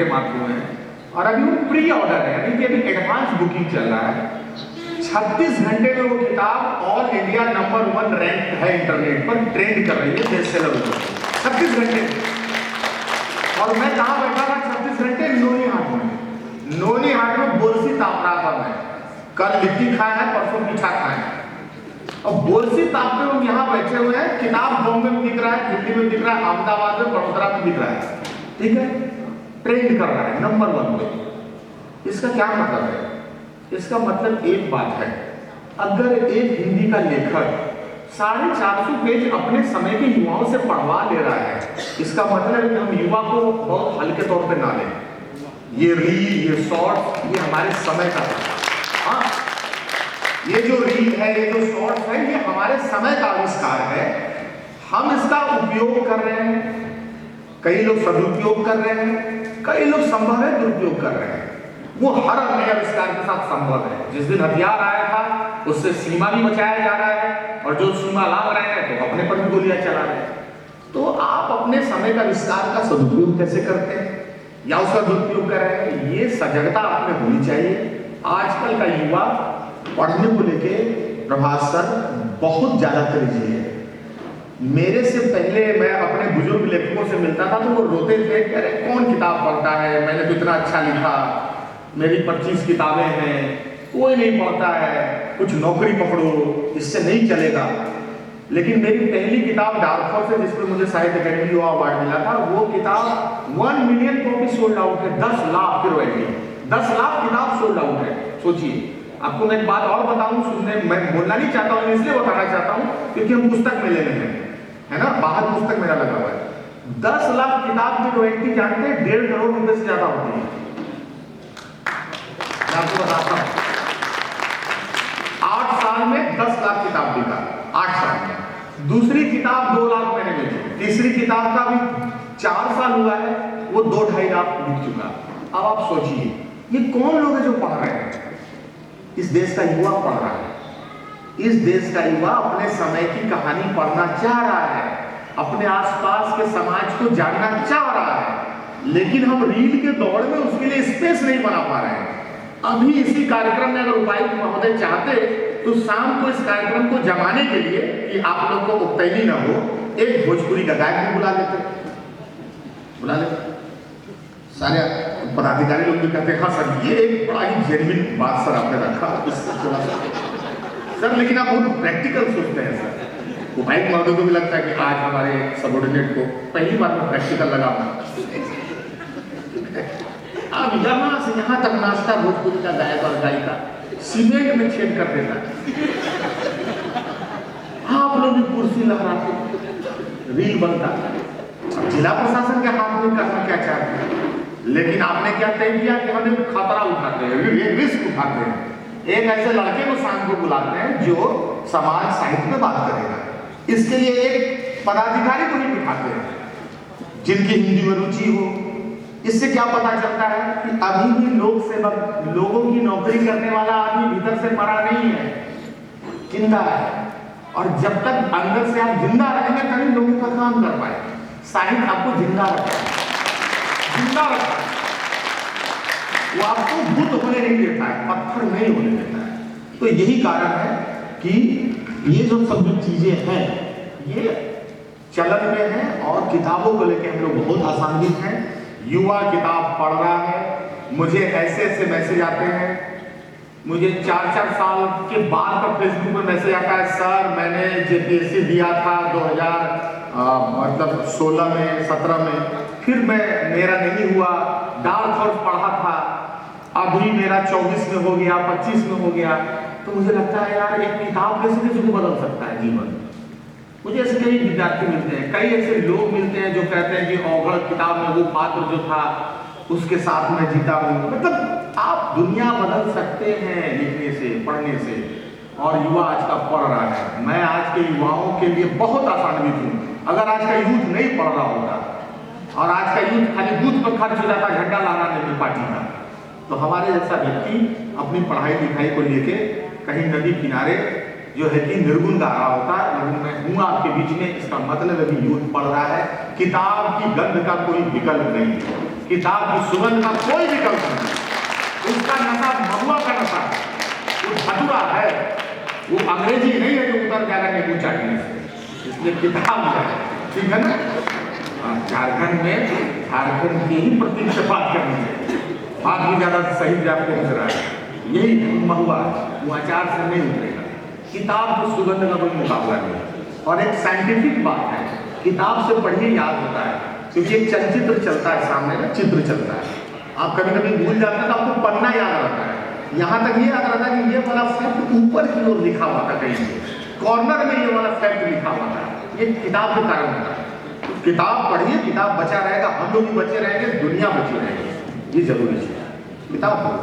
घंटे मात्र हुए हैं और अभी वो प्री ऑर्डर है, यानी कि अभी एडवांस बुकिंग चल रहा है। 36 घंटे में वो किताब ऑल इंडिया नंबर 1 रैंक है, इंटरनेट पर ट्रेंड कर रही है, बेस्ट सेलर हो गई 36 घंटे। और मैं कहाँ बैठा था 36 घंटे? नोनी हाट में। नोनी हाट में बोरसी ताप रहा था मैं। कल लिट्टी खाया है, परसों पीठा खाया है, और बोरसी तापते हम यहाँ बैठे हुए हैं। किताब बॉम्बे में दिख रहा है, दिल्ली में दिख रहा है, अहमदाबाद में, बड़ोदरा में दिख रहा है, ठीक है, ट्रेंड कर रहा है नंबर 1 पे। इसका क्या मतलब है? इसका मतलब एक बात है, अगर एक हिंदी का लेखक 450 पेज अपने समय के युवाओं से पढ़वा ले रहा है, इसका मतलब है कि हम युवा को बहुत हल्के तौर पे ना लें। ये रील, ये शॉर्ट्स, ये हमारे समय का है। हाँ, ये जो रील है, ये जो शॉर्ट्स है, ये हमारे समय का आविष्कार है। हम इसका उपयोग कर रहे हैं, कई लोग सदुपयोग कर रहे हैं, कई लोग संभव है दुरुपयोग कर रहे हैं। वो हर नए आविष्कार के साथ संभव है। जिस दिन हथियार आया था उससे सीमा भी बचाया जा रहा है, और जो सीमा लांघ रहे हैं तो अपने पर भी गोलियां चला रहे हैं। तो आप अपने समय का आविष्कार का सदुपयोग कैसे करते हैं या उसका दुरुपयोग कर रहे हैं, ये सजगता आप में होनी चाहिए। आजकल का युवा पढ़ने को लेके प्रभात सर बहुत ज्यादा तेजी है। मेरे से पहले मैं अपने बुजुर्ग लेखकों से मिलता था तो वो रोते थे कि अरे कौन किताब पढ़ता है, मैंने तो इतना अच्छा लिखा, मेरी 25 किताबें हैं, कोई नहीं पढ़ता है, कुछ नौकरी पकड़ो, इससे नहीं चलेगा। लेकिन मेरी पहली किताब डार्क हॉर्स है, जिसमें मुझे साहित्य अकेडमी अवार्ड मिला था, वो किताब 1 मिलियन कॉपी सोल्ड आउट है, 10 लाख की रॉयल्टी, 10 लाख किताब सोल्ड आउट है। सोचिए। आपको मैं एक बात और बताऊं, सुनने मैं बोलना नहीं चाहता हूं, इसलिए बताना चाहता हूं क्योंकि हम पुस्तक मेले में हैं, है ना, बाहर पुस्तक मेला लगा हुआ है। 10 लाख किताब की रॉयल्टी जानते हैं 1.5 करोड़ रुपए से ज्यादा होती है। मैं आपको बताता हूं, 8 साल में 10 लाख किताब बिका, 8 साल में। दूसरी किताब 2 लाख मैंने बेची, तीसरी किताब का भी 4 साल हुआ है, वो 2-2.5 लाख बिक चुका। अब आप सोचिए, ये कौन लोग हैं जो पढ़ रहे हैं? इस देश का युवा पढ़ रहा है। इस देश का युवा अपने समय की कहानी पढ़ना चाह रहा है, अपने आसपास के समाज को जानना चाह रहा है, लेकिन हम रील के दौड़ में उसके लिए स्पेस नहीं बना पा रहे हैं। अभी इसी कार्यक्रम में अगर उपायुक्त महोदय चाहते तो शाम को इस कार्यक्रम को जमाने के लिए कि आप लोग को उकतैली न हो, एक भोजपुरी का गायक भी बुला लेते। सारे पदाधिकारी लोग भी कहते हैं हाँ सर, ये एक बड़ा ही जेन्युइन बात सर आपने रखा, इससे थोड़ा सा सर, लेकिन आप बहुत प्रैक्टिकल सोचते हैं सर। उपायुक्त महोदय को भी लगता है कि आज हमारे सबऑर्डिनेट को पहली बार में प्रैक्टिकल लगा। अब यहाँ से यहाँ तक नाश्ता भोजपुरी का गायक और गायिका सीमेंट में छेद कर देता है। आप लोग भी कुर्सी लहराते, रील बनता। जिला प्रशासन के हाथ में करना क्या चाहते हैं, लेकिन आपने क्या तय किया कि हम एक खतरा उठाते हैं, एक रिस्क उठाते हैं। एक ऐसे लड़के को शाम को बुलाते हैं जो समाज साहित्य में बात करेगा। इसके लिए एक पदाधिकारी को ही बिठाते हैं जिनकी हिंदी में रुचि हो। इससे क्या पता चलता है कि अभी भी लोक सेवक, लोगों की नौकरी करने वाला आदमी भीतर से मरा नहीं है, जिंदा है। और जब तक अंदर से आप जिंदा रहेंगे तभी लोगों का काम कर पाए। साहित्य आपको जिंदा रखता है, जिंदा रखता है। वो आपको बुद्ध होने नहीं देता है, पत्थर नहीं होने देता है। तो यही कारण है कि ये जो सब जो चीजें हैं ये चलन में है, और किताबों को लेकर हम लोग बहुत आसान्वित हैं। युवा किताब पढ़ रहा है। मुझे ऐसे ऐसे मैसेज आते हैं, मुझे 4-4 साल के बाद का फेसबुक में मैसेज आता है, सर मैंने जेपीएससी दिया था 2016 में, 17 में, फिर मेरा नहीं हुआ, डार्क हॉर्स पढ़ा था, अभी मेरा 24 में हो गया, 25 में हो गया। तो मुझे लगता है यार, एक किताब कैसे किसी को बदल सकता है जीवन। मुझे ऐसे कई विद्यार्थी मिलते हैं, कई ऐसे लोग मिलते हैं जो कहते हैं कि अवघड़ किताब में वो पात्र जो था उसके साथ मैं जीता हूँ। मतलब आप दुनिया बदल सकते हैं लिखने से, पढ़ने से, और युवा आज का पढ़ रहा है। मैं आज के युवाओं के लिए बहुत आसान्वित हूँ। अगर आज का यूथ नहीं पढ़ रहा होता और आज का यूथ खाली बूथ पर खर्च हो जाता झंडा लहराने में पार्टी का, तो हमारे जैसा व्यक्ति अपनी पढ़ाई लिखाई को लेके कहीं नदी किनारे जो है कि निर्गुण गा रहा होता है, लेकिन मैं हूँ आपके बीच में। इसका मतलब अभी यूथ पढ़ रहा है। किताब की गंध का कोई विकल्प नहीं है। किताब की सुगंध का कोई विकल्प नहीं, उसका नशा महुआ का नशा है, वो धतूरा है, वो अंग्रेजी नहीं है जो उतर जाएगा नींबू चाटने से, इसलिए किताब है, ठीक है ना। झारखंड की ही प्रतीक से बात करनी है, बात भी ज्यादा सही भी आपको नजर रहा है, यही महुआ वो अचार से नहीं उतरेगा, किताब की सुगंध का कोई मुकाबला नहीं। और एक साइंटिफिक बात है, किताब से पढ़िए याद होता है, क्योंकि एक चलचित्र चलता है सामने ना, चित्र चलता है, आप कभी कभी भूल जाते हैं तो आपको पन्ना याद रहता है, यहाँ तक ये याद रहता है कि ये वाला फैक्ट ऊपर की ओर लिखा हुआ था, कहीं कॉर्नर में ये वाला फैक्ट लिखा हुआ था, ये किताब के कारण होता है। तो किताब पढ़िए, किताब बचा रहेगा, हम लोग भी बचे रहेंगे, दुनिया बची रहेगी, ये जरूरी है, किताब पढ़ो।